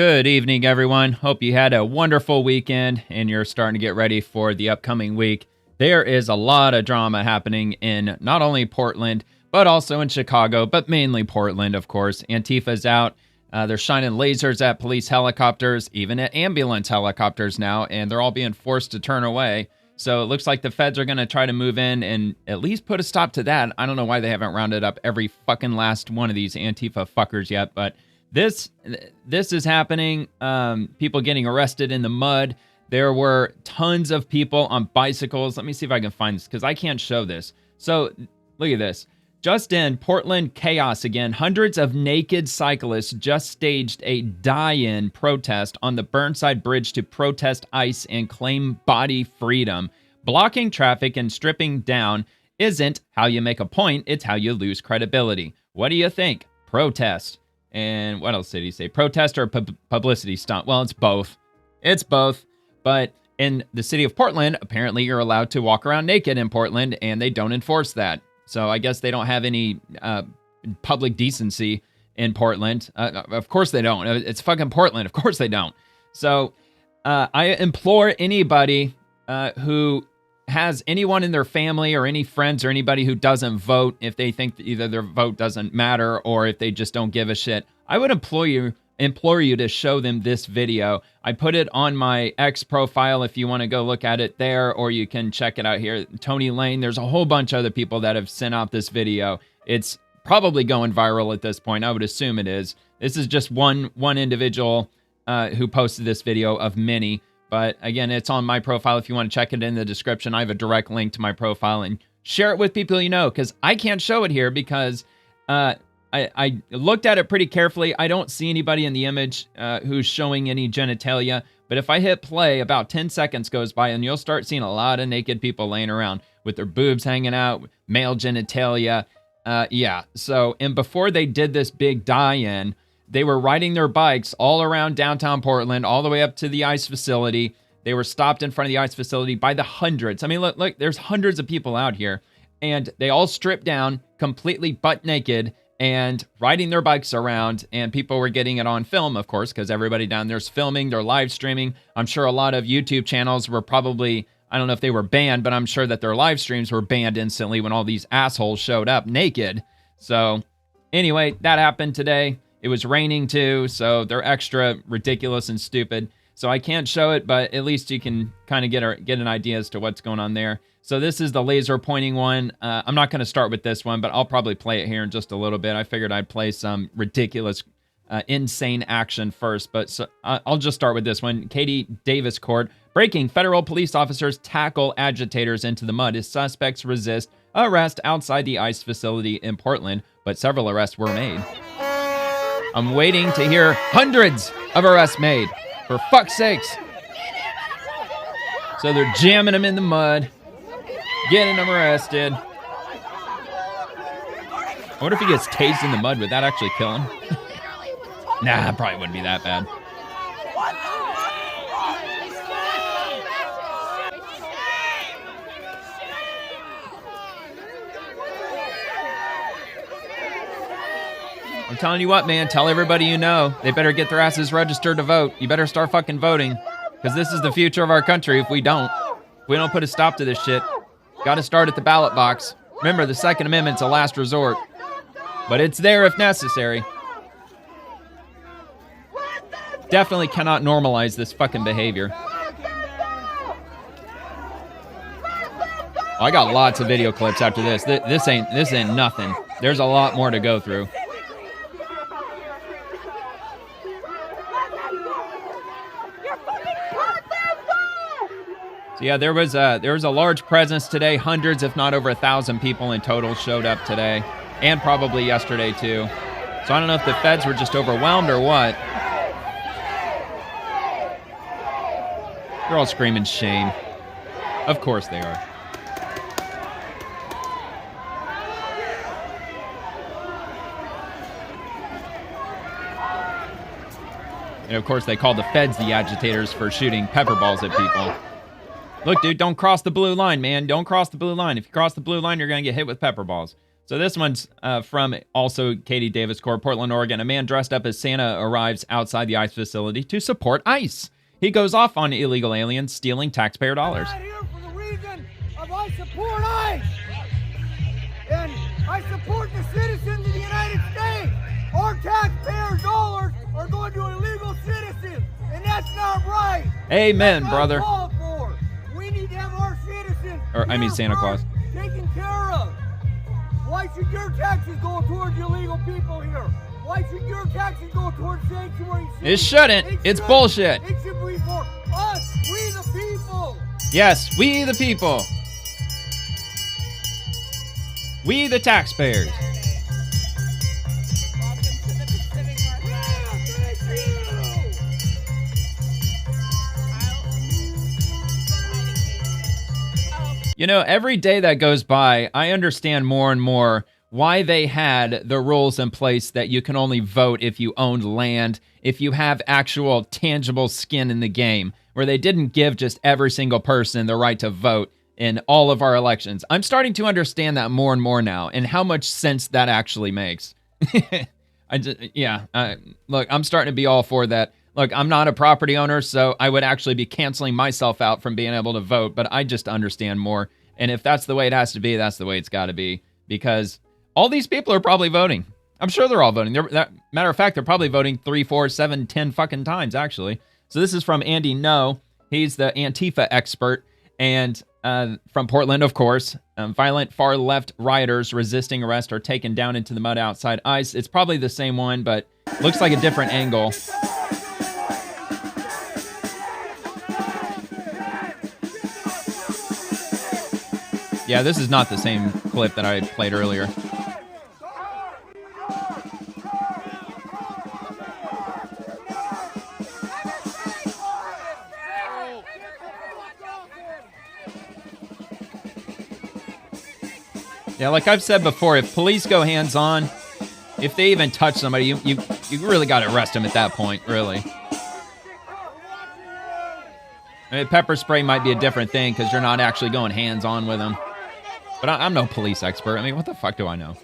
Good evening, everyone. Hope you had a wonderful weekend and you're starting to get ready for the upcoming week. There is a lot of drama happening in not only Portland, but also in Chicago, but mainly Portland, of course. Antifa's out. They're shining lasers at police helicopters, even at ambulance helicopters now, and they're all being forced to turn away. So it looks like the feds are going to try to move in and at least put a stop to that. I don't know why they haven't rounded up every fucking last one of these Antifa fuckers yet, but this is happening. People getting arrested in the mud. There were tons of people on bicycles. Let me see if I can find this because I can't show this. So look at this. Just in Portland, chaos again. Hundreds of naked cyclists just staged a die-in protest on the Burnside Bridge to protest ICE and claim body freedom. Blocking traffic and stripping down isn't how you make a point, it's how you lose credibility. What do you think? Protest. And what else did he say? Protest or publicity stunt? Well, it's both. It's both. But in the city of Portland, apparently you're allowed to walk around naked in Portland, and they don't enforce that. So I guess they don't have any public decency in Portland. Of course they don't. It's fucking Portland. Of course they don't. So I implore anybody who has anyone in their family or any friends or anybody who doesn't vote, if they think that either their vote doesn't matter or if they just don't give a shit, I would implore you to show them this video. I put it on my X profile if you want to go look at it there, or you can check it out here. Tony Lane, there's a whole bunch of other people that have sent out this video. It's probably going viral at this point. I would assume it is. This is just one individual who posted this video of many. But again, it's on my profile. If you want to check it in the description, I have a direct link to my profile, and share it with people you know, because I can't show it here because I looked at it pretty carefully. I don't see anybody in the image who's showing any genitalia. But if I hit play, about 10 seconds goes by, and you'll start seeing a lot of naked people laying around with their boobs hanging out, male genitalia. Yeah. So, and before they did this big die-in, they were riding their bikes all around downtown Portland, all the way up to the ICE facility. They were stopped in front of the ICE facility by the hundreds. I mean, look, there's hundreds of people out here, and they all stripped down, completely butt naked, and riding their bikes around, and people were getting it on film, of course, because everybody down there's filming, they're live streaming. I'm sure a lot of YouTube channels were probably, I don't know if they were banned, but I'm sure that their live streams were banned instantly when all these assholes showed up naked. So anyway, that happened today. It was raining too, so they're extra ridiculous and stupid. So I can't show it, but at least you can kind of get an idea as to what's going on there. So this is the laser pointing one. I'm not going to start with this one, but I'll probably play it here in just a little bit. I figured I'd play some ridiculous, insane action first, but so, I'll just start with this one. Katie Davis Court. Breaking, federal police officers tackle agitators into the mud as suspects resist arrest outside the ICE facility in Portland, but several arrests were made. I'm waiting to hear hundreds of arrests made. For fuck's sakes. So they're jamming them in the mud, getting them arrested. I wonder if he gets tased in the mud. Would that actually kill him? Nah, probably wouldn't be that bad. I'm telling you what, man, tell everybody you know. They better get their asses registered to vote. You better start fucking voting, because this is the future of our country if we don't. If we don't put a stop to this shit. Got to start at the ballot box. Remember, the Second Amendment's a last resort, but it's there if necessary. Definitely cannot normalize this fucking behavior. Oh, I got lots of video clips after this. This ain't nothing. There's a lot more to go through. So yeah, there was a large presence today. Hundreds, if not over 1,000 people in total showed up today, and probably yesterday too. So I don't know if the feds were just overwhelmed or what. They're all screaming shame. Of course they are. And of course they call the feds the agitators for shooting pepper balls at people. Look, dude, don't cross the blue line, man. Don't cross the blue line. If you cross the blue line, you're going to get hit with pepper balls. So this one's from also Katie Davis Court, Portland, Oregon. A man dressed up as Santa arrives outside the ICE facility to support ICE. He goes off on illegal aliens stealing taxpayer dollars. I'm not here for the reason of I support ICE. And I support the citizens of the United States. Our taxpayer dollars are going to illegal citizens. And that's not right. Amen, that's brother. Called for. We need to have our citizens Santa Claus taken care of. Why should your taxes go towards illegal people here? Why should your taxes go towards sanctuary cities? It shouldn't. It's bullshit. It should be for us, we the people. Yes, we the people. We the taxpayers. Welcome to the Pacific Northwest. You know, every day that goes by, I understand more and more why they had the rules in place that you can only vote if you owned land, if you have actual tangible skin in the game, where they didn't give just every single person the right to vote in all of our elections. I'm starting to understand that more and more now, and how much sense that actually makes. Look, I'm starting to be all for that. Look, I'm not a property owner, so I would actually be canceling myself out from being able to vote, but I just understand more. And if that's the way it has to be, that's the way it's got to be. Because all these people are probably voting. I'm sure they're all voting. Matter of fact, they're probably voting 3, 4, 7, 10 fucking times, actually. So this is from Andy No. He's the Antifa expert. And from Portland, of course, violent far-left rioters resisting arrest are taken down into the mud outside ICE. It's probably the same one, but looks like a different angle. Yeah, this is not the same clip that I played earlier. Yeah, like I've said before, if police go hands-on, if they even touch somebody, you really got to arrest them at that point, really. I mean, pepper spray might be a different thing because you're not actually going hands-on with them. But I'm no police expert. I mean, what the fuck do I know?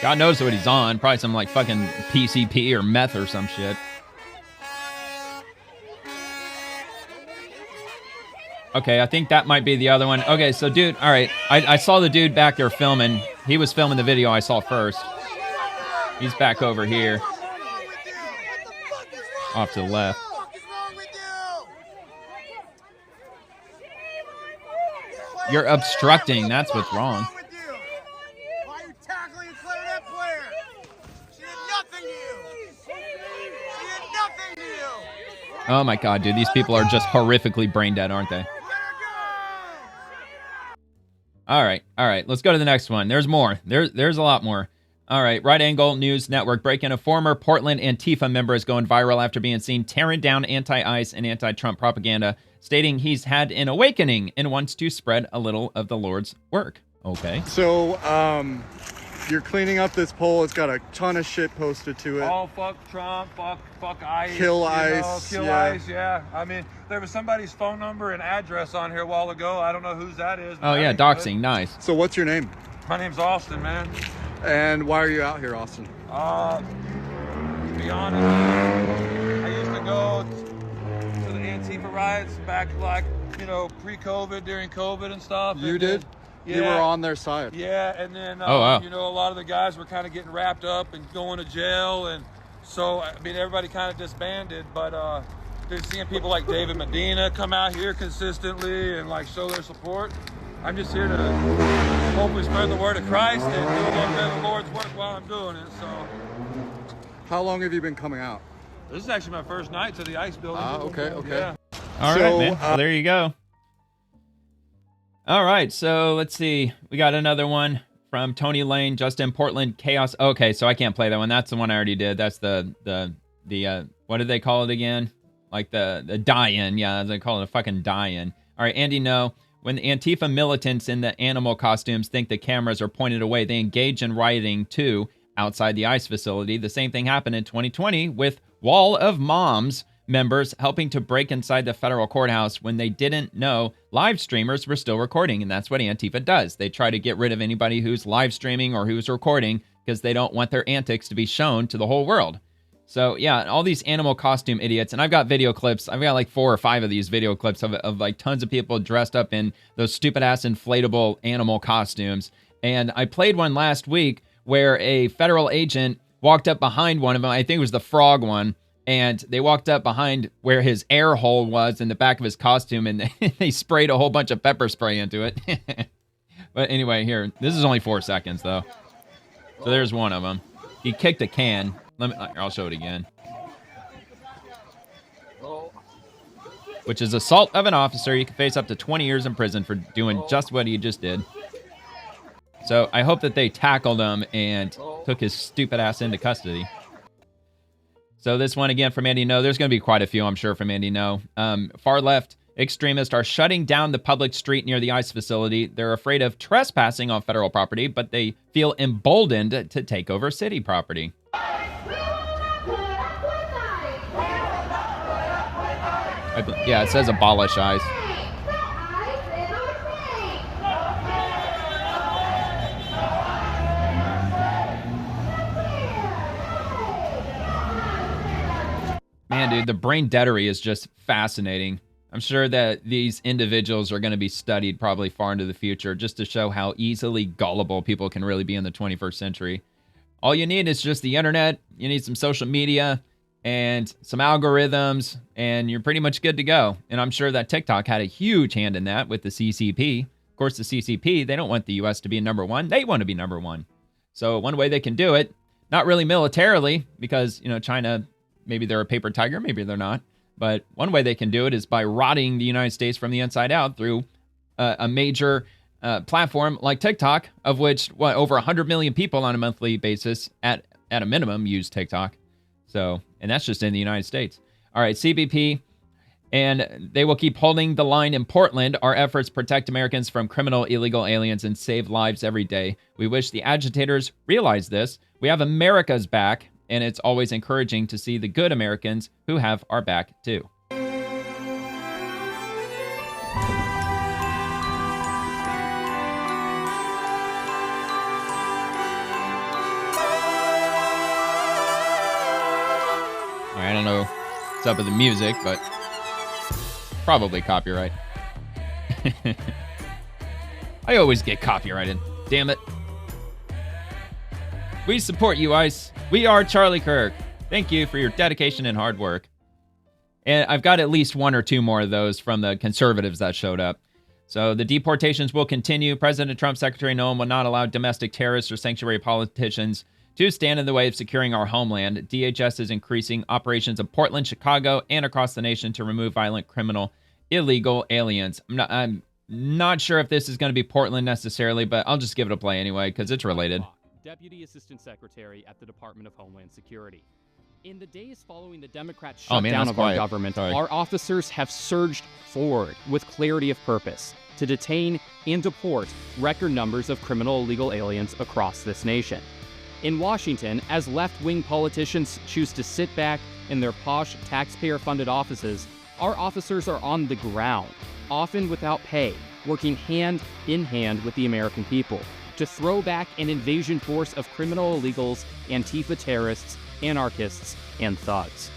God knows what he's on. Probably some like fucking PCP or meth or some shit. Okay, I think that might be the other one. Okay, so dude, all right. I saw the dude back there filming. He was filming the video I saw first. He's back over here. Off to the left. You're obstructing. That's what's wrong. Why are you tackling and clearing that player? She did nothing to you. She did nothing to you. Oh my god, dude. These people are just horrifically brain dead, aren't they? All right. Let's go to the next one. There's more. There's a lot more. All right, Right Angle News Network breaking: a former Portland Antifa member is going viral after being seen tearing down anti-ICE and anti-Trump propaganda, stating he's had an awakening and wants to spread a little of the Lord's work. Okay. So, you're cleaning up this pole. It's got a ton of shit posted to it. Oh, fuck Trump, fuck ICE. Kill ICE. Kill ICE, yeah. I mean, there was somebody's phone number and address on here a while ago. I don't know whose that is. Oh, yeah, doxing. Nice. So what's your name? My name's Austin, man. And why are you out here, Austin? To be honest, I used to go to the Antifa riots back, like, pre-COVID, during COVID and stuff. You did? Yeah. You were on their side. Yeah, and then, oh, wow. a lot of the guys were kind of getting wrapped up and going to jail. And so, I mean, everybody kind of disbanded. But just seeing people like David Medina come out here consistently and, like, show their support. I'm just here to hopefully spread the word of Christ and do a little bit of the Lord's work while I'm doing it. So, How long have you been coming out? this is actually my first night to the ICE building. Okay. Yeah. All right, man. Well, there you go. All right, so let's see. We got another one from Tony Lane, just in Portland, Chaos. Okay, so I can't play that one. That's the one I already did. That's the what did they call it again? Like the die-in. Yeah, they call it a fucking die-in. All right, Andy, no. When the Antifa militants in the animal costumes think the cameras are pointed away, they engage in rioting too outside the ICE facility. The same thing happened in 2020 with Wall of Moms, members helping to break inside the federal courthouse when they didn't know live streamers were still recording. And that's what Antifa does. They try to get rid of anybody who's live streaming or who's recording because they don't want their antics to be shown to the whole world. So yeah, all these animal costume idiots, and I've got video clips. I've got like 4 or 5 of these video clips of like tons of people dressed up in those stupid ass inflatable animal costumes. And I played one last week where a federal agent walked up behind one of them. I think it was the frog one. And they walked up behind where his air hole was in the back of his costume, and they sprayed a whole bunch of pepper spray into it. But anyway, here, this is only 4 seconds though. So there's one of them. He kicked a can. I'll show it again. Which is assault of an officer. You can face up to 20 years in prison for doing just what he just did. So I hope that they tackled him and took his stupid ass into custody. So this one again from Andy No. There's going to be quite a few, I'm sure, from Andy No. Far left extremists are shutting down the public street near the ICE facility. They're afraid of trespassing on federal property, but they feel emboldened to take over city property. Yeah, it says abolish ICE. Man, dude, the brain deadery is just fascinating. I'm sure that these individuals are going to be studied probably far into the future just to show how easily gullible people can really be in the 21st century. All you need is just the internet. You need some social media and some algorithms, and you're pretty much good to go. And I'm sure that TikTok had a huge hand in that with the CCP. Of course, the CCP, they don't want the U.S. to be number one. They want to be number one. So one way they can do it, not really militarily, because, you know, China, maybe they're a paper tiger, maybe they're not. But one way they can do it is by rotting the United States from the inside out through a major platform like TikTok, of which, over 100 million people on a monthly basis at a minimum use TikTok. So, and that's just in the United States. All right, CBP, and they will keep holding the line in Portland. Our efforts protect Americans from criminal illegal aliens and save lives every day. We wish the agitators realize this. We have America's back, and it's always encouraging to see the good Americans who have our back too. I don't know what's up with the music, but probably copyright. I always get copyrighted. Damn it. We support you, ICE. We are Charlie Kirk. Thank you for your dedication and hard work. And I've got at least 1 or 2 more of those from the conservatives that showed up. So the deportations will continue. President Trump, Secretary Nolan will not allow domestic terrorists or sanctuary politicians to stand in the way of securing our homeland. DHS is increasing operations in Portland, Chicago, and across the nation to remove violent, criminal, illegal aliens. I'm not sure if this is going to be Portland necessarily, but I'll just give it a play anyway because it's related. Deputy Assistant Secretary at the Department of Homeland Security. In the days following the Democrat shutdown of our government, our officers have surged forward with clarity of purpose to detain and deport record numbers of criminal illegal aliens across this nation. In Washington, as left-wing politicians choose to sit back in their posh, taxpayer-funded offices, our officers are on the ground, often without pay, working hand in hand with the American people to throw back an invasion force of criminal illegals, Antifa terrorists, anarchists, and thugs.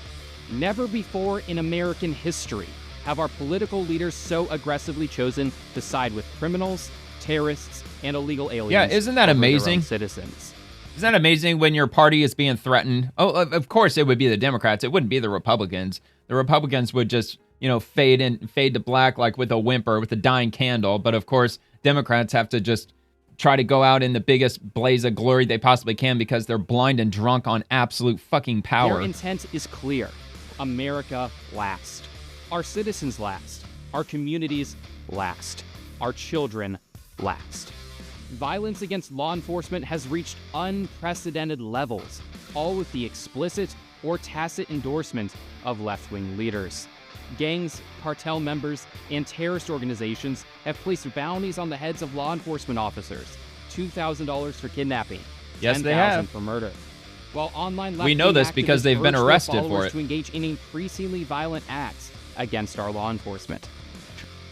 Never before in American history have our political leaders so aggressively chosen to side with criminals, terrorists, and illegal aliens. Yeah, isn't that amazing? Citizens. Isn't that amazing when your party is being threatened? Oh, of course it would be the Democrats. It wouldn't be the Republicans. The Republicans would just, fade to black like with a whimper, with a dying candle. But of course, Democrats have to just try to go out in the biggest blaze of glory they possibly can because they're blind and drunk on absolute fucking power. Their intent is clear. America last. Our citizens last. Our communities last. Our children last. Violence against law enforcement has reached unprecedented levels, all with the explicit or tacit endorsement of left-wing leaders. Gangs, cartel members, and terrorist organizations have placed bounties on the heads of law enforcement officers, $2,000 for kidnapping, yes, they $10,000 have, for murder. While online we know this because they've been arrested for it. To engage in increasingly violent acts against our law enforcement.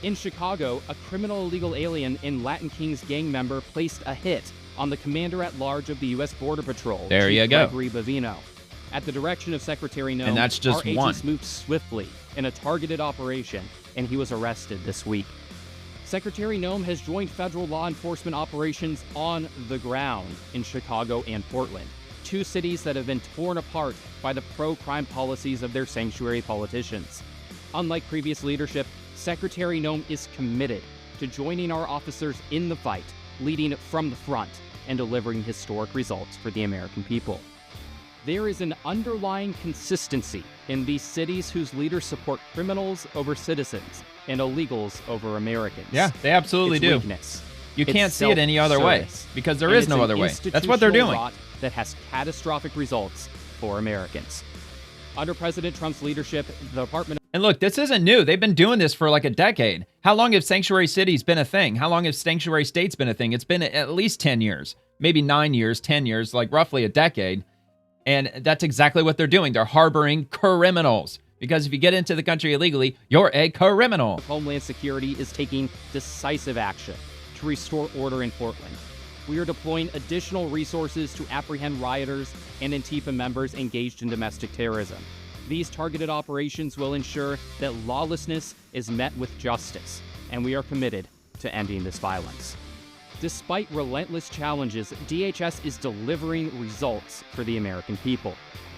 In Chicago, a criminal illegal alien and Latin Kings gang member placed a hit on the commander-at-large of the U.S. Border Patrol, there Chief you go. Gregory Bovino. At the direction of Secretary Noem, and that's just our agents moved swiftly in a targeted operation, and he was arrested this week. Secretary Noem has joined federal law enforcement operations on the ground in Chicago and Portland, two cities that have been torn apart by the pro-crime policies of their sanctuary politicians. Unlike previous leadership, Secretary Noem is committed to joining our officers in the fight, leading from the front, and delivering historic results for the American people. There is an underlying consistency in these cities whose leaders support criminals over citizens and illegals over Americans. Yeah, they absolutely do. Weakness. You can't see it any other way because there is no other way. That's what they're doing. That has catastrophic results for Americans. Under President Trump's leadership, the Department And look, this isn't new. They've been doing this for like a decade. How long have sanctuary cities been a thing? How long have sanctuary states been a thing? It's been at least 10 years, maybe 9 years, 10 years, like roughly a decade. And that's exactly what they're doing. They're harboring criminals. Because if you get into the country illegally, you're a criminal. Homeland Security is taking decisive action to restore order in Portland. We are deploying additional resources to apprehend rioters and Antifa members engaged in domestic terrorism. These targeted operations will ensure that lawlessness is met with justice, and we are committed to ending this violence. Despite relentless challenges, DHS is delivering results for the American people.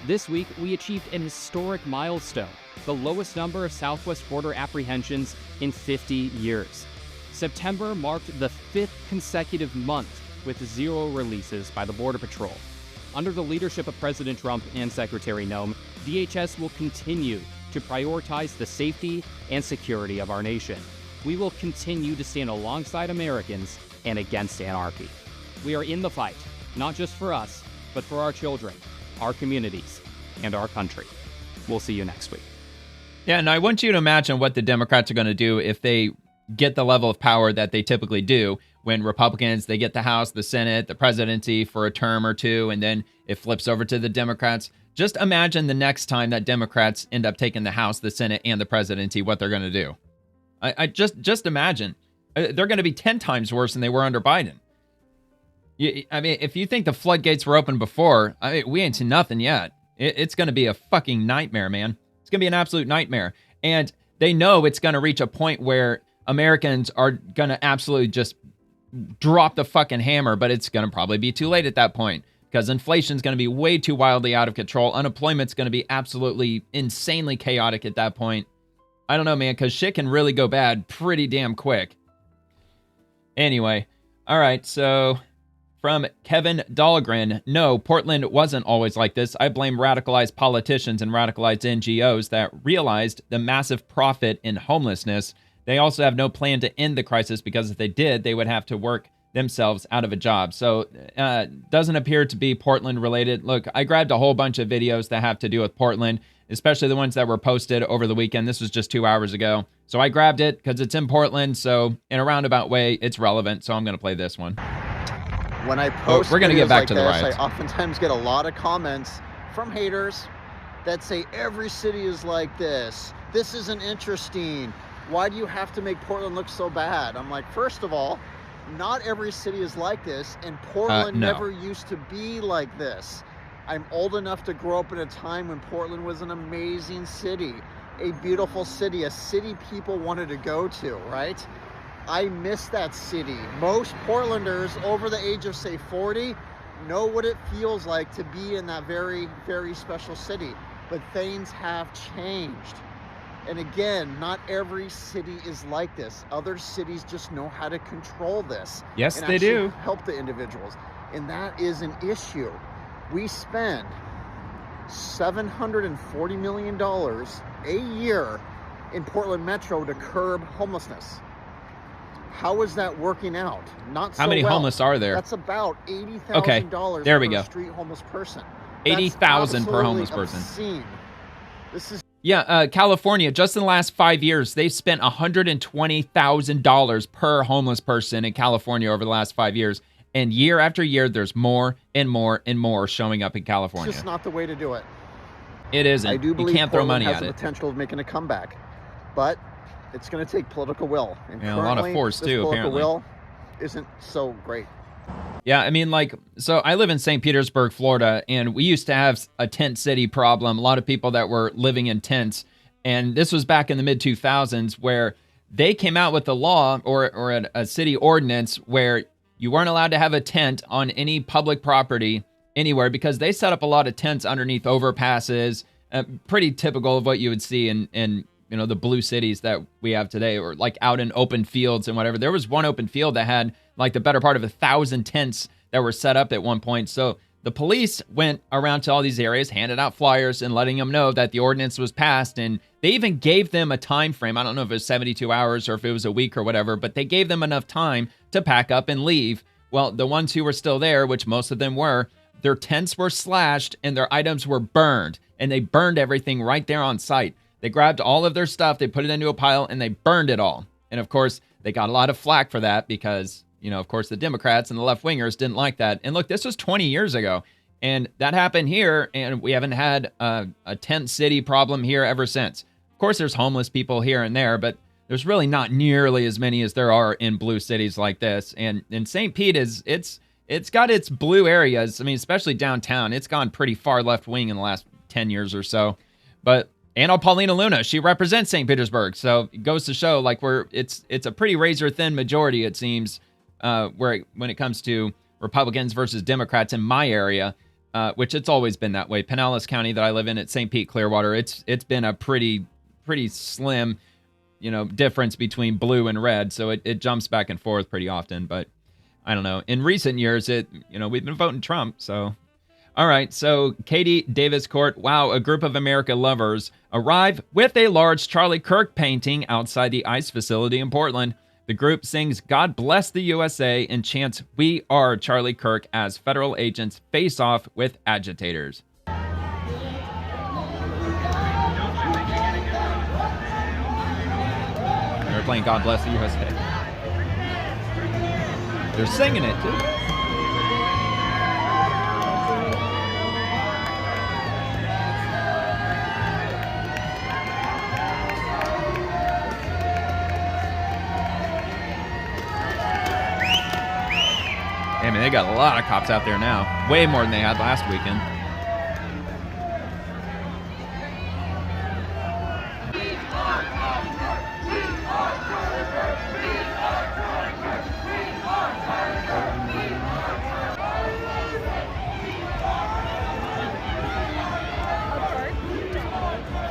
This week, we achieved an historic milestone, the lowest number of southwest border apprehensions in 50 years. September marked the 5th consecutive month with 0 releases by the Border Patrol. Under the leadership of President Trump and Secretary Noem, DHS will continue to prioritize the safety and security of our nation. We will continue to stand alongside Americans and against anarchy. We are in the fight, not just for us, but for our children, our communities, and our country. We'll see you next week. Yeah, and I want you to imagine what the Democrats are going to do if they get the level of power that they typically do when Republicans, they get the House, the Senate, the presidency for a term or two, and then it flips over to the Democrats. Just imagine the next time that Democrats end up taking the House, the Senate, and the presidency, what they're going to do. I just imagine. They're going to be 10 times worse than they were under Biden. I mean, if you think the floodgates were open before, I mean, we ain't seen nothing yet. It's going to be a fucking nightmare, man. It's going to be an absolute nightmare. And they know it's going to reach a point where Americans are going to absolutely just drop the fucking hammer, but it's going to probably be too late at that point because inflation's going to be way too wildly out of control. Unemployment's going to be absolutely insanely chaotic at that point. I don't know, man, because shit can really go bad pretty damn quick. Anyway, all right, so from Kevin Dahlgren, no, Portland wasn't always like this. I blame radicalized politicians and radicalized NGOs that realized the massive profit in homelessness. They also have no plan to end the crisis because if they did, they would have to work themselves out of a job. So doesn't appear to be Portland related. Look, I grabbed a whole bunch of videos that have to do with Portland, especially the ones that were posted over the weekend. This was just 2 hours ago. So I grabbed it because it's in Portland. So in a roundabout way, it's relevant. So I'm going to play this one. When I post we're going to get back like to the riots. I oftentimes get a lot of comments from haters that say every city is like this. This isn't interesting. Why do you have to make Portland look so bad? I'm like, first of all, not every city is like this, and Portland never used to be like this. I'm old enough to grow up in a time when Portland was an amazing city, a beautiful city, a city people wanted to go to, right? I miss that city. Most Portlanders over the age of, say, 40 know what it feels like to be in that very, very special city. But things have changed. And again, not every city is like this. Other cities just know how to control this. Yes, and they do. Help the individuals. And that is an issue. We spend $740 million a year in Portland Metro to curb homelessness. How is that working out? Not so How many well. homeless are there? That's about $80,000 Okay, there we per go. street homeless person. 80,000 per homeless person. Obscene. This is California, just in the last 5 years, they've spent $120,000 per homeless person in California over the last 5 years. And year after year, there's more and more and more showing up in California. It's just not the way to do it. It isn't. I do believe you can't throw Portland money has at the it. potential of making a comeback, but it's going to take political will. And a lot of force too, political apparently. will isn't so great. Yeah, I mean, like, so I live in St. Petersburg, Florida, and we used to have a tent city problem. A lot of people that were living in tents, and this was back in the mid 2000s, where they came out with a law or a city ordinance where you weren't allowed to have a tent on any public property anywhere, because they set up a lot of tents underneath overpasses, pretty typical of what you would see in the blue cities that we have today, or like out in open fields and whatever. There was one open field that had like the better part of 1,000 tents that were set up at one point. So the police went around to all these areas, handed out flyers and letting them know that the ordinance was passed. And they even gave them a time frame. I don't know if it was 72 hours or if it was a week or whatever, but they gave them enough time to pack up and leave. Well, the ones who were still there, which most of them were, their tents were slashed and their items were burned. And they burned everything right there on site. They grabbed all of their stuff, they put it into a pile, and they burned it all. And of course, they got a lot of flack for that because, of course, the Democrats and the left-wingers didn't like that. And look, this was 20 years ago. And that happened here, and we haven't had a tent city problem here ever since. Of course, there's homeless people here and there, but there's really not nearly as many as there are in blue cities like this. And St. Pete it's got its blue areas. I mean, especially downtown. It's gone pretty far left-wing in the last 10 years or so. But Anna Paulina Luna, she represents St. Petersburg. So it goes to show like it's a pretty razor-thin majority, it seems, when it comes to Republicans versus Democrats in my area, which it's always been that way. Pinellas County that I live in at St. Pete, Clearwater, it's been a pretty slim, difference between blue and red. So it jumps back and forth pretty often. But I don't know. In recent years, we've been voting Trump. So, all right. So Katie Davis Court. Wow. A group of America lovers arrive with a large Charlie Kirk painting outside the ICE facility in Portland. The group sings "God Bless the USA" and chants "We are Charlie Kirk" as federal agents face off with agitators. They're playing "God Bless the USA." They're singing it too. I mean, they got a lot of cops out there now. Way more than they had last weekend.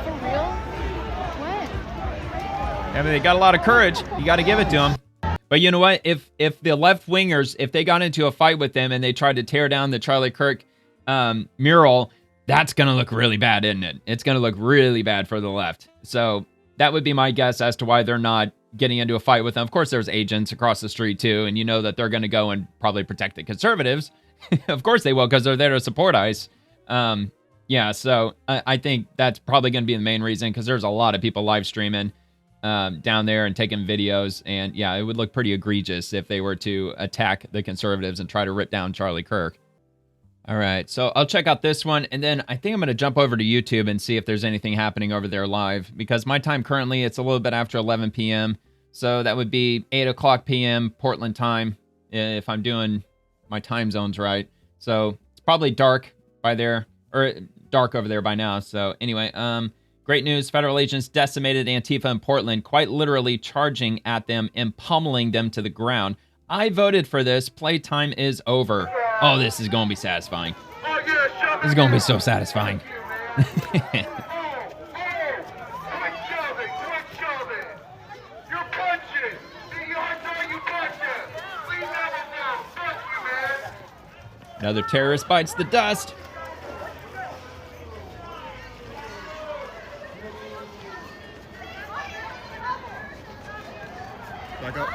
For real? When? I mean, they got a lot of courage. You got to give it to them. But you know what? If the left-wingers, if they got into a fight with them and they tried to tear down the Charlie Kirk mural, that's going to look really bad, isn't it? It's going to look really bad for the left. So that would be my guess as to why they're not getting into a fight with them. Of course, there's agents across the street, too, and you know that they're going to go and probably protect the conservatives. Of course they will, because they're there to support ICE. Yeah, so I think that's probably going to be the main reason, because there's a lot of people live streaming down there and taking videos. And yeah, it would look pretty egregious if they were to attack the conservatives and try to rip down Charlie Kirk. All right, so I'll check out this one, and then I think I'm going to jump over to YouTube and see if there's anything happening over there live, because my time currently, it's a little bit after 11 p.m., so that would be 8 o'clock p.m. Portland time, if I'm doing my time zones right. So it's probably dark by there, or dark over there by now. So anyway, great news. Federal agents decimated Antifa in Portland, quite literally charging at them and pummeling them to the ground. I voted for this. Playtime is over. Oh, this is going to be satisfying. This is going to be so satisfying. Another terrorist bites the dust. Back up.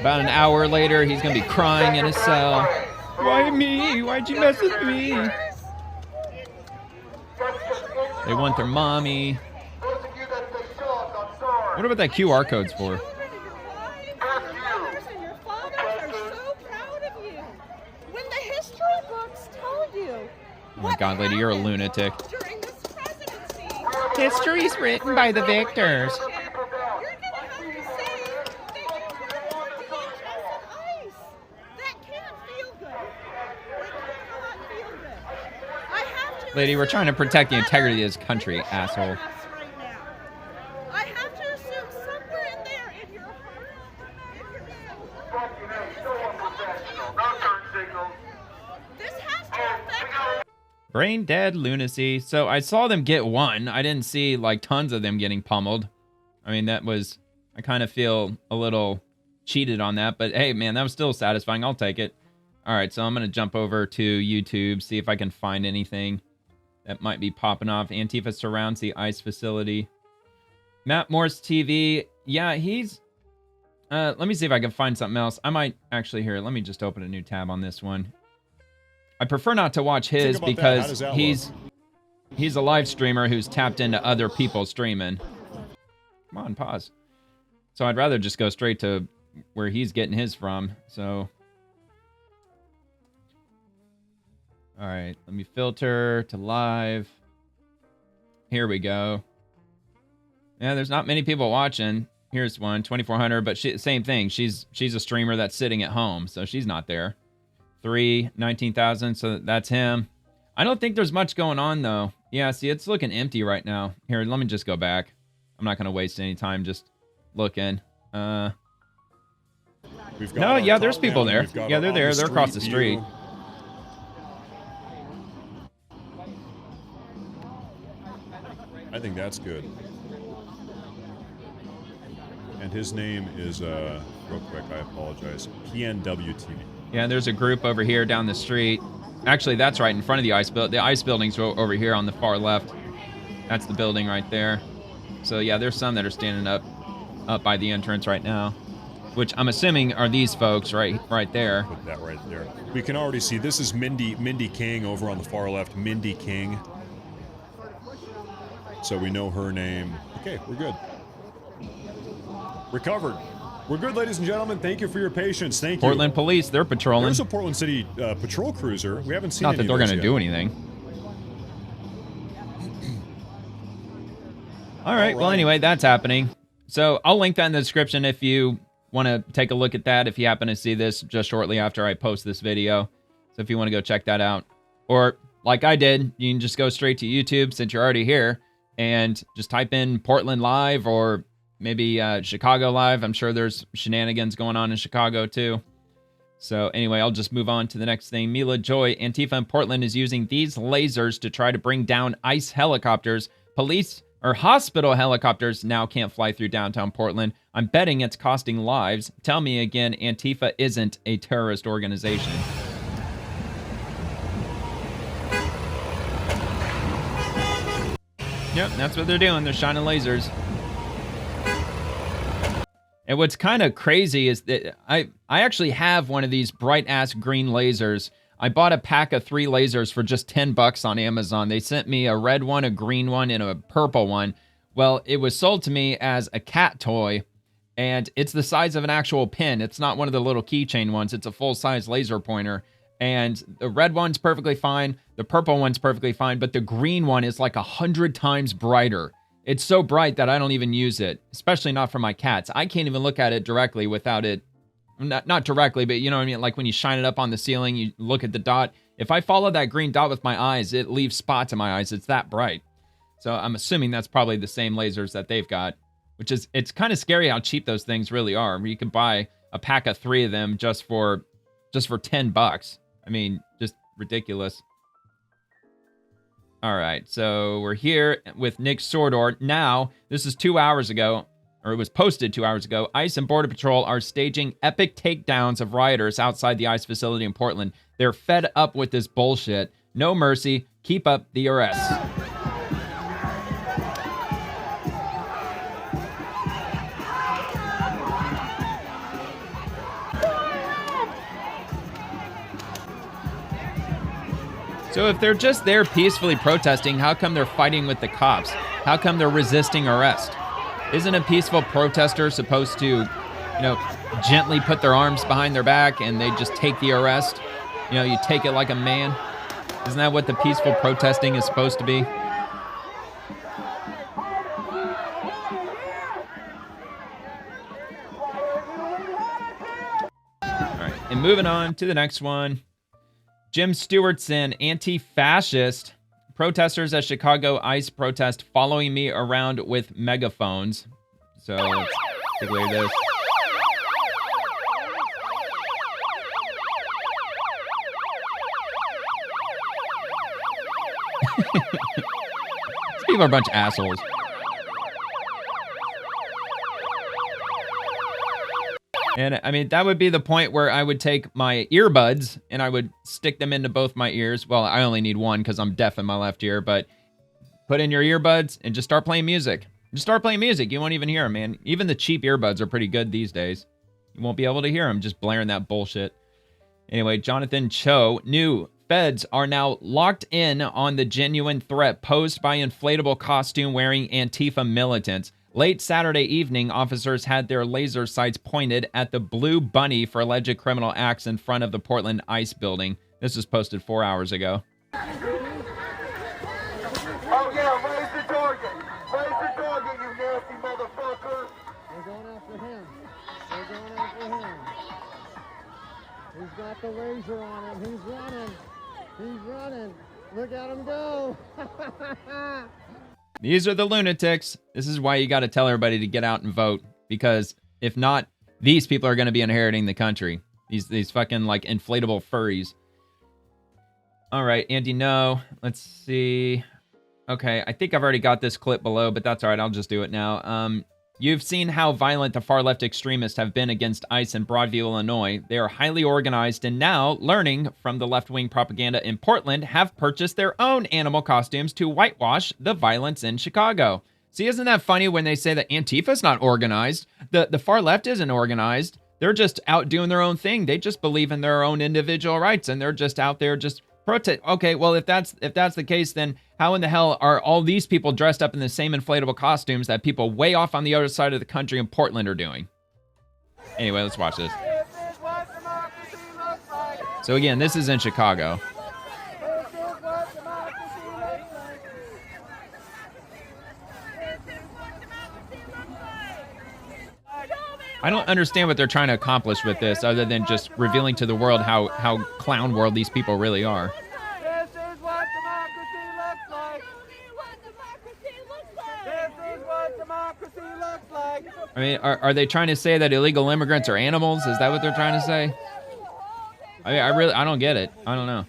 About an hour later, he's going to be crying in his cell. Why me? Why'd you mess with me? They want their mommy. What about that QR code's for? Oh my God, lady, you're a lunatic. History's written by the victors. Lady, we're trying to protect the integrity of this country, asshole. I have to assume somewhere in there, in your heart, this has to affect. Brain dead lunacy. So I saw them get one. I didn't see like tons of them getting pummeled. I mean, I kind of feel a little cheated on that, but hey, man, that was still satisfying. I'll take it. All right, so I'm going to jump over to YouTube, see if I can find anything that might be popping off. Antifa surrounds the ICE facility. Matt Morse TV. Yeah, he's... let me see if I can find something else. I might actually... Here, let me just open a new tab on this one. I prefer not to watch his because he's a live streamer who's tapped into other people streaming. Come on, pause. So I'd rather just go straight to where he's getting his from. So... All right, let me filter to live. Here we go. Yeah, there's not many people watching. Here's one, 2,400, but same thing. She's a streamer that's sitting at home, so she's not there. 19,000, so that's him. I don't think there's much going on, though. Yeah, see, it's looking empty right now. Here, let me just go back. I'm not going to waste any time just looking. No, yeah, there's people there. Yeah, they're there. They're across the street. I think that's good. And his name is, real quick, I apologize, PNWTV. Yeah, there's a group over here down the street. Actually, that's right in front of the ICE building. The ICE building's over here on the far left. That's the building right there. So yeah, there's some that are standing up by the entrance right now, which I'm assuming are these folks right there. Put that right there. We can already see this is Mindy King over on the far left. Mindy King. So we know her name. Okay, we're good. Recovered. We're good, ladies and gentlemen. Thank you for your patience. Thank you. Portland police, they're patrolling. There's a Portland City patrol cruiser. We haven't seen Not that they're going to do anything. All right. Well, anyway, that's happening. So I'll link that in the description if you want to take a look at that, if you happen to see this just shortly after I post this video. So if you want to go check that out. Or like I did, you can just go straight to YouTube since you're already here and just type in Portland Live or maybe Chicago Live. I'm sure there's shenanigans going on in Chicago too. So anyway, I'll just move on to the next thing. Mila Joy, Antifa in Portland is using these lasers to try to bring down ICE helicopters. Police or hospital helicopters now can't fly through downtown Portland. I'm betting it's costing lives. Tell me again, Antifa isn't a terrorist organization. Yep, that's what they're doing. They're shining lasers. And what's kind of crazy is that I actually have one of these bright-ass green lasers. I bought a pack of 3 lasers for just $10 on Amazon. They sent me a red one, a green one, and a purple one. Well, it was sold to me as a cat toy, and it's the size of an actual pin. It's not one of the little keychain ones. It's a full-size laser pointer. And the red one's perfectly fine. The purple one's perfectly fine. But the green one is like 100 times brighter. It's so bright that I don't even use it, especially not for my cats. I can't even look at it directly without it. Not directly, but you know what I mean? Like when you shine it up on the ceiling, you look at the dot. If I follow that green dot with my eyes, it leaves spots in my eyes. It's that bright. So I'm assuming that's probably the same lasers that they've got, which is, it's kind of scary how cheap those things really are. You can buy a pack of 3 of them just for $10. I mean, just ridiculous. All right, so we're here with Nick Sordor. Now, this is 2 hours ago, or it was posted 2 hours ago. ICE and Border Patrol are staging epic takedowns of rioters outside the ICE facility in Portland. They're fed up with this bullshit. No mercy. Keep up the arrests. So if they're just there peacefully protesting, how come they're fighting with the cops? How come they're resisting arrest? Isn't a peaceful protester supposed to, gently put their arms behind their back and they just take the arrest? You take it like a man. Isn't that what the peaceful protesting is supposed to be? And moving on to the next one. Jim Stewartson, anti-fascist. Protesters at Chicago ICE protest following me around with megaphones. So let's take a look at this. These people are a bunch of assholes. And I mean, that would be the point where I would take my earbuds and I would stick them into both my ears. Well, I only need one because I'm deaf in my left ear, but put in your earbuds and just start playing music. Just start playing music. You won't even hear them, man. Even the cheap earbuds are pretty good these days. You won't be able to hear them just blaring that bullshit. Anyway, Jonathan Cho, new feds are now locked in on the genuine threat posed by inflatable costume-wearing Antifa militants. Late Saturday evening, officers had their laser sights pointed at the Blue Bunny for alleged criminal acts in front of the Portland ICE building. This was posted 4 hours ago. Oh yeah, raise the target. Raise the target, you nasty motherfucker. They're going after him. They're going after him. He's got the laser on him. He's running. He's running. Look at him go. These are the lunatics. This is why you got to tell everybody to get out and vote. Because if not, these people are going to be inheriting the country. These fucking like inflatable furries. All right, Andy, no. Let's see. Okay, I think I've already got this clip below, but that's all right. I'll just do it now. You've seen how violent the far-left extremists have been against ICE in Broadview, Illinois. They are highly organized and now, learning from the left-wing propaganda in Portland, have purchased their own animal costumes to whitewash the violence in Chicago. See, isn't that funny when they say that Antifa's not organized? The far left isn't organized. They're just out doing their own thing. They just believe in their own individual rights, and they're just out there just protest. Okay, well, if that's the case, then how in the hell are all these people dressed up in the same inflatable costumes that people way off on the other side of the country in Portland are doing? Anyway, let's watch this. So again, this is in Chicago. I don't understand what they're trying to accomplish with this other than just revealing to the world how clown world these people really are. This is what democracy looks like. This is what democracy looks like. I mean, are they trying to say that illegal immigrants are animals? Is that what they're trying to say? I mean, I don't get it. I don't know.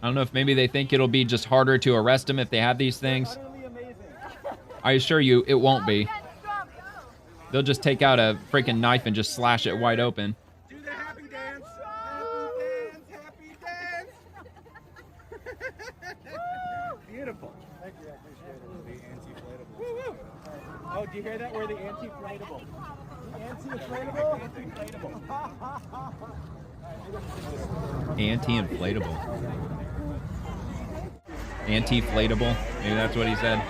I don't know if maybe they think it'll be just harder to arrest them if they have these things. I assure you, it won't be. They'll just take out a freaking knife and just slash it wide open. Do the happy dance. Happy dance. Beautiful. Thank you. I appreciate it. The anti-inflatable. Woo-woo. Oh, do you hear that? We're the anti-inflatable. Anti-inflatable? Anti-inflatable. Anti-inflatable. Maybe that's what he said.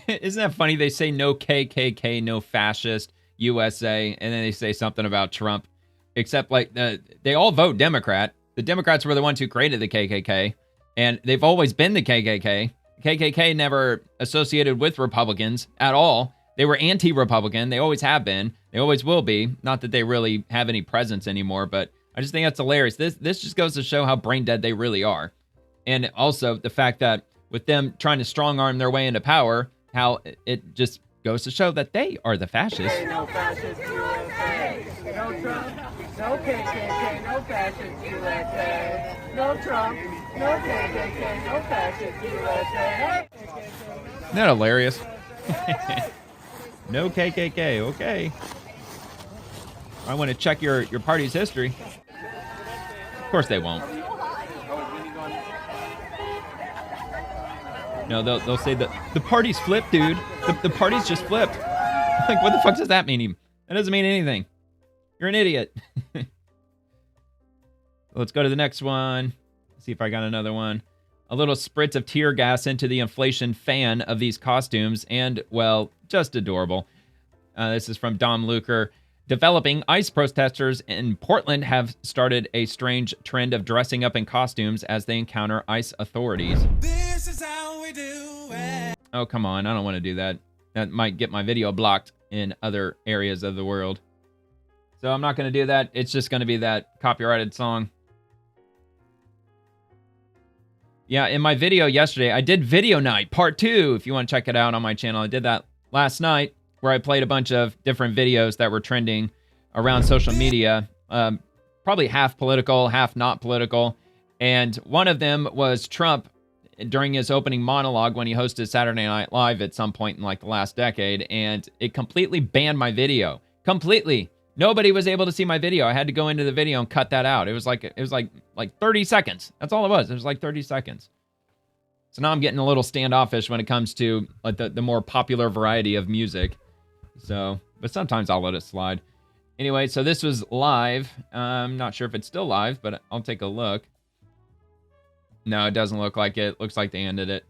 Isn't that funny? They say no KKK, no fascist, USA, and then they say something about Trump. Except like they all vote Democrat. The Democrats were the ones who created the KKK, and they've always been the KKK. KKK never associated with Republicans at all. They were anti-Republican. They always have been. They always will be. Not that they really have any presence anymore, but I just think that's hilarious. This just goes to show how brain dead they really are. And also the fact that with them trying to strong-arm their way into power, how it just goes to show that they are the fascists. No fascist USA. No Trump. No KKK. No fascist USA. No Trump. No KKK. No fascist USA. Isn't that hilarious? No KKK, okay. I want to check your party's history. Of course they won't. No, they'll say that the party's flipped, dude. The party's just flipped. Like, what the fuck does that mean? That doesn't mean anything. You're an idiot. Let's go to the next one. See if I got another one. A little spritz of tear gas into the inflation fan of these costumes, and, well, just adorable. This is from Dom Luker. Developing ICE protesters in Portland have started a strange trend of dressing up in costumes as they encounter ICE authorities. This is how we do it. Oh, come on. I don't want to do that. That might get my video blocked in other areas of the world. So I'm not going to do that. It's just going to be that copyrighted song. Yeah, in my video yesterday, I did Video Night Part 2. If you want to check it out on my channel, I did that last night, where I played a bunch of different videos that were trending around social media, probably half political, half not political. And one of them was Trump during his opening monologue when he hosted Saturday Night Live at some point in like the last decade, and it completely banned my video. Completely. Nobody was able to see my video. I had to go into the video and cut that out. It was like 30 seconds. That's all it was. It was like 30 seconds. So now I'm getting a little standoffish when it comes to like the more popular variety of music. So, but sometimes I'll let it slide. Anyway, so this was live. I'm not sure if it's still live, but I'll take a look. No, it doesn't look like it. Looks like they ended it.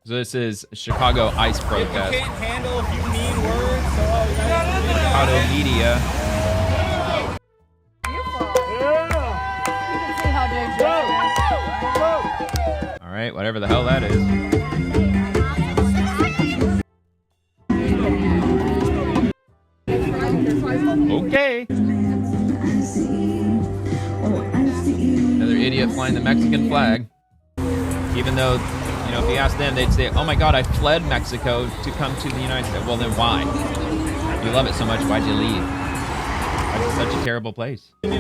So this is Chicago ICE protest. You can't handle a few mean words, so Chicago media. All right, whatever the hell that is. Okay. Another idiot flying the Mexican flag. Even though, you know, if you ask them, they'd say, oh my God, I fled Mexico to come to the United States. Well, then why? You love it so much, why'd you leave? It's such a terrible place. If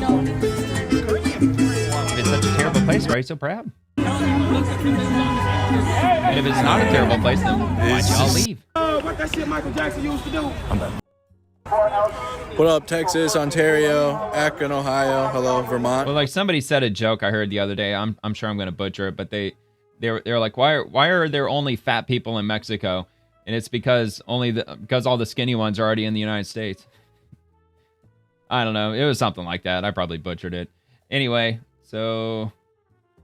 it's such a terrible place, why are you so proud? And if it's not a terrible place, then why'd y'all leave? What that shit Michael Jackson used to do. What up, Texas, Ontario, Akron, Ohio, hello, Vermont. Well, like somebody said a joke I heard the other day. I'm sure I'm going to butcher it, but they were like, why are there only fat people in Mexico? And it's because because all the skinny ones are already in the United States. I don't know. It was something like that. I probably butchered it. Anyway, so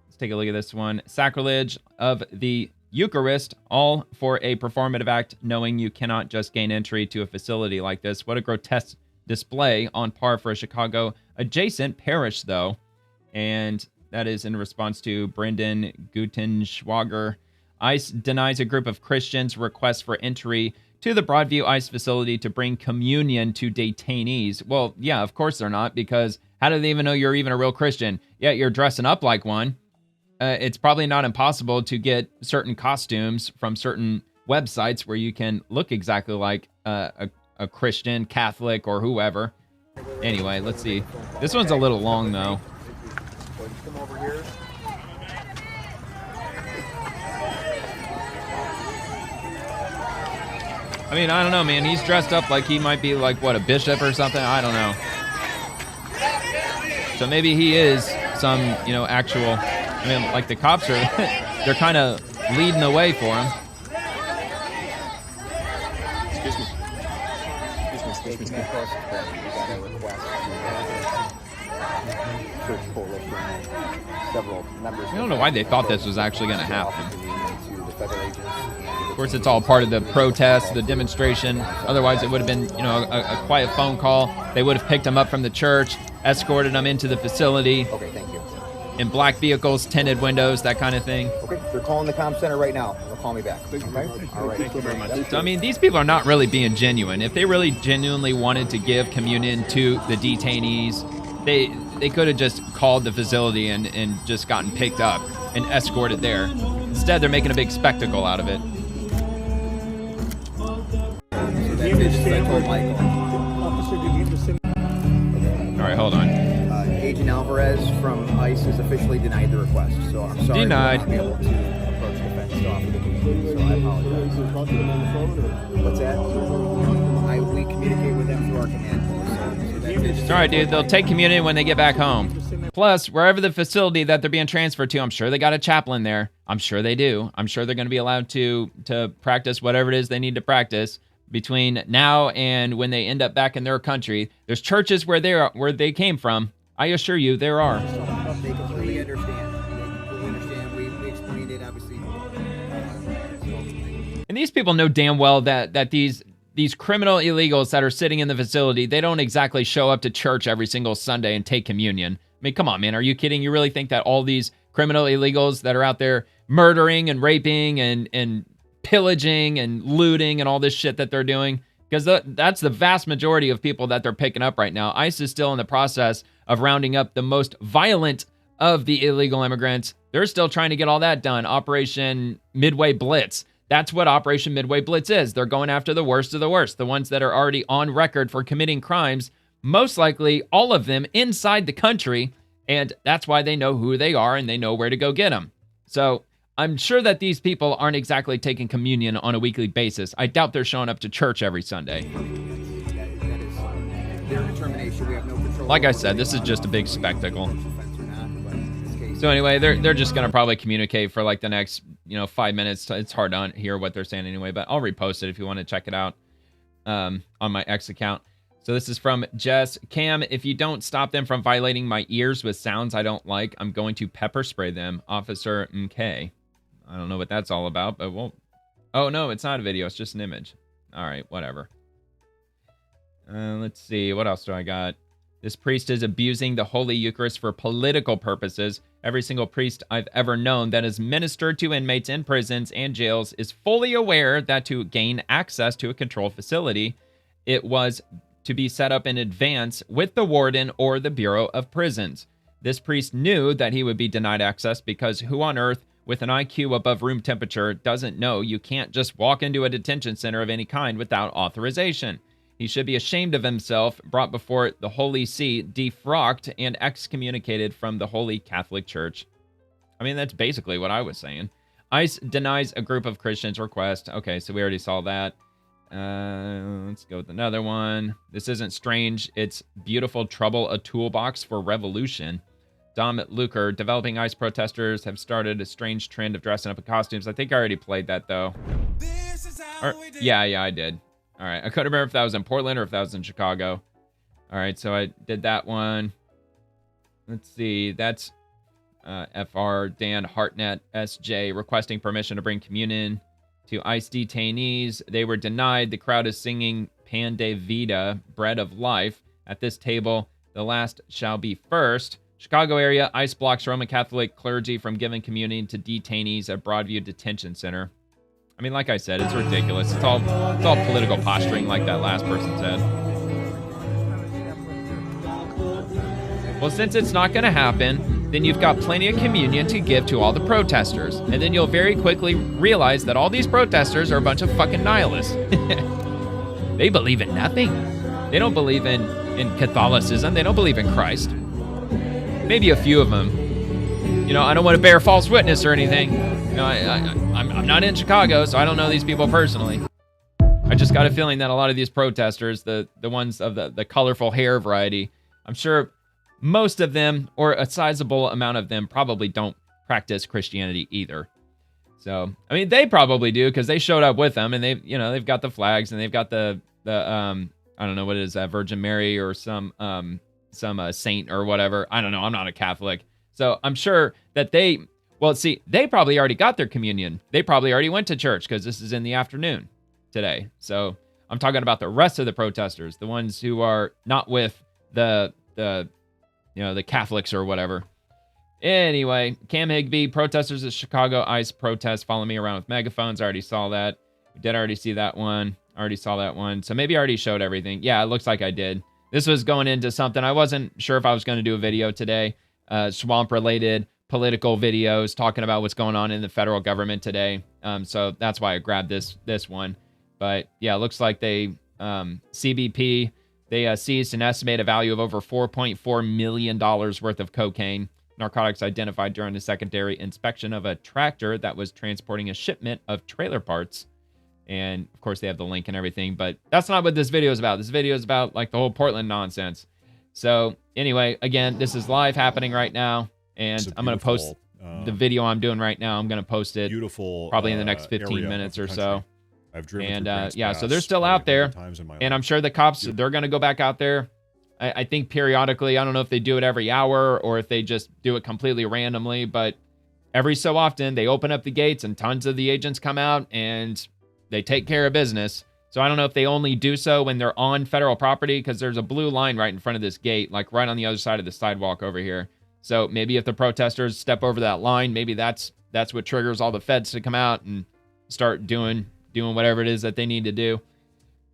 let's take a look at this one. Sacrilege of the Eucharist, all for a performative act, knowing you cannot just gain entry to a facility like this. What a grotesque display, on par for a Chicago adjacent parish, though. And that is in response to Brendan Gutenschwager. ICE denies a group of Christians request for entry to the Broadview ICE facility to bring communion to detainees. Well, yeah, of course they're not, because how do they even know you're even a real Christian? Yeah, you're dressing up like one. It's probably not impossible to get certain costumes from certain websites where you can look exactly like a Christian, Catholic, or whoever. Anyway, let's see. This one's a little long, though. I mean, I don't know, man. He's dressed up like he might be like, what, a bishop or something? I don't know. So maybe he is some, you know, actual... I mean, like the cops are, they're kind of leading the way for him. Excuse me. I don't know why they thought this was actually going to happen. Of course, it's all part of the protest, the demonstration. Otherwise, it would have been, you know, a quiet phone call. They would have picked him up from the church, escorted him into the facility. Okay, thank you. In black vehicles, tinted windows, that kind of thing. Okay, they're calling the comm center right now. They'll call me back. Okay? All right. Thank you very much. So, I mean, these people are not really being genuine. If they really genuinely wanted to give communion to the detainees, they could have just called the facility and just gotten picked up and escorted there. Instead, they're making a big spectacle out of it. All right, hold on. Agent Alvarez from ICE has officially denied the request, so I'm sorry. Denied. To be able to approach the fence off of the community, so I apologize. What's that? We communicate with them through our command post. So All right, dude. They'll take communion when they get back home. Plus, wherever the facility that they're being transferred to, I'm sure they got a chaplain there. I'm sure they do. I'm sure they're going to be allowed to practice whatever it is they need to practice between now and when they end up back in their country. There's churches where they came from. I assure you, there are. They completely understand. We explained it, obviously. And these people know damn well that these criminal illegals that are sitting in the facility, they don't exactly show up to church every single Sunday and take communion. I mean, come on, man. Are you kidding? You really think that all these criminal illegals that are out there murdering and raping and pillaging and looting and all this shit that they're doing? Because that's the vast majority of people that they're picking up right now. ICE is still in the process of rounding up the most violent of the illegal immigrants. They're still trying to get all that done. Operation Midway Blitz. That's what Operation Midway Blitz is. They're going after the worst of the worst, the ones that are already on record for committing crimes, most likely all of them inside the country, and that's why they know who they are and they know where to go get them. So I'm sure that these people aren't exactly taking communion on a weekly basis. I doubt they're showing up to church every Sunday. That is their determination. We have no control. Like I said, this is just a big spectacle. So anyway, they're just going to probably communicate for like the next 5 minutes. It's hard to hear what they're saying anyway, but I'll repost it if you want to check it out on my X account. So this is from Jess. Cam, if you don't stop them from violating my ears with sounds I don't like, I'm going to pepper spray them. Officer MK. I don't know what that's all about, but we'll... Oh, no, it's not a video. It's just an image. All right, whatever. Let's see. What else do I got? This priest is abusing the Holy Eucharist for political purposes. Every single priest I've ever known that has ministered to inmates in prisons and jails is fully aware that to gain access to a controlled facility, it was to be set up in advance with the warden or the Bureau of Prisons. This priest knew that he would be denied access because who on earth with an IQ above room temperature doesn't know you can't just walk into a detention center of any kind without authorization? He should be ashamed of himself, brought before the Holy See, defrocked, and excommunicated from the Holy Catholic Church. I mean, that's basically what I was saying. ICE denies a group of Christians' request. Okay, so we already saw that. Let's go with another one. This isn't strange. It's beautiful trouble, a toolbox for revolution. Dom Luker, developing ICE protesters have started a strange trend of dressing up in costumes. I think I already played that, though. Yeah, I did. All right, I couldn't remember if that was in Portland or if that was in Chicago. All right, so I did that one. Let's see, that's FR Dan Hartnett SJ requesting permission to bring communion to ICE detainees. They were denied. The crowd is singing Pan de Vida, bread of life. At this table, the last shall be first. Chicago area, ICE blocks Roman Catholic clergy from giving communion to detainees at Broadview Detention Center. I mean, like I said, it's ridiculous. It's all political posturing, like that last person said. Well, since it's not going to happen, then you've got plenty of communion to give to all the protesters. And then you'll very quickly realize that all these protesters are a bunch of fucking nihilists. They believe in nothing. They don't believe in Catholicism. They don't believe in Christ. Maybe a few of them. I don't want to bear false witness or anything. I'm not in Chicago, so I don't know these people personally. I just got a feeling that a lot of these protesters, the ones of the colorful hair variety, I'm sure most of them, or a sizable amount of them, probably don't practice Christianity either. So, I mean, they probably do because they showed up with them, and they've got the flags, and they've got the I don't know what it is, Virgin Mary or some saint or whatever. I don't know. I'm not a Catholic, so I'm sure that they probably already got their communion. They probably already went to church because this is in the afternoon today. So I'm talking about the rest of the protesters, the ones who are not with the Catholics or whatever. Anyway, Cam Higbee, protesters at Chicago ICE protest follow me around with megaphones. I already saw that. We did already see that one. Already saw that one. So maybe I already showed everything. Yeah, it looks like I did. This was going into something. I wasn't sure if I was going to do a video today. Swamp-related political videos talking about what's going on in the federal government today. So that's why I grabbed this one. But yeah, it looks like they, CBP, they seized an estimated value of over $4.4 million worth of cocaine. Narcotics identified during the secondary inspection of a tractor that was transporting a shipment of trailer parts. And of course they have the link and everything, but that's not what this video is about. This video is about like the whole Portland nonsense. So anyway, again, this is live happening right now, and I'm going to post the video I'm doing right now. I'm going to post it probably in the next 15 minutes or so. I've driven and through yeah, so they're still out there, and I'm sure the cops, they're going to go back out there. I think periodically. I don't know if they do it every hour or if they just do it completely randomly, but every so often they open up the gates and tons of the agents come out and they take care of business. So I don't know if they only do so when they're on federal property, because there's a blue line right in front of this gate, like right on the other side of the sidewalk over here. So maybe if the protesters step over that line, maybe that's what triggers all the feds to come out and start doing whatever it is that they need to do.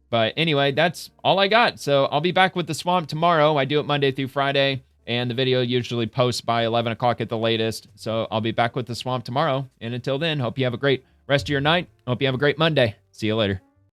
But anyway, that's all I got. So I'll be back with the swamp tomorrow. I do it Monday through Friday, and the video usually posts by 11 o'clock at the latest. So I'll be back with the swamp tomorrow. And until then, hope you have a great rest of your night. Hope you have a great Monday. See you later.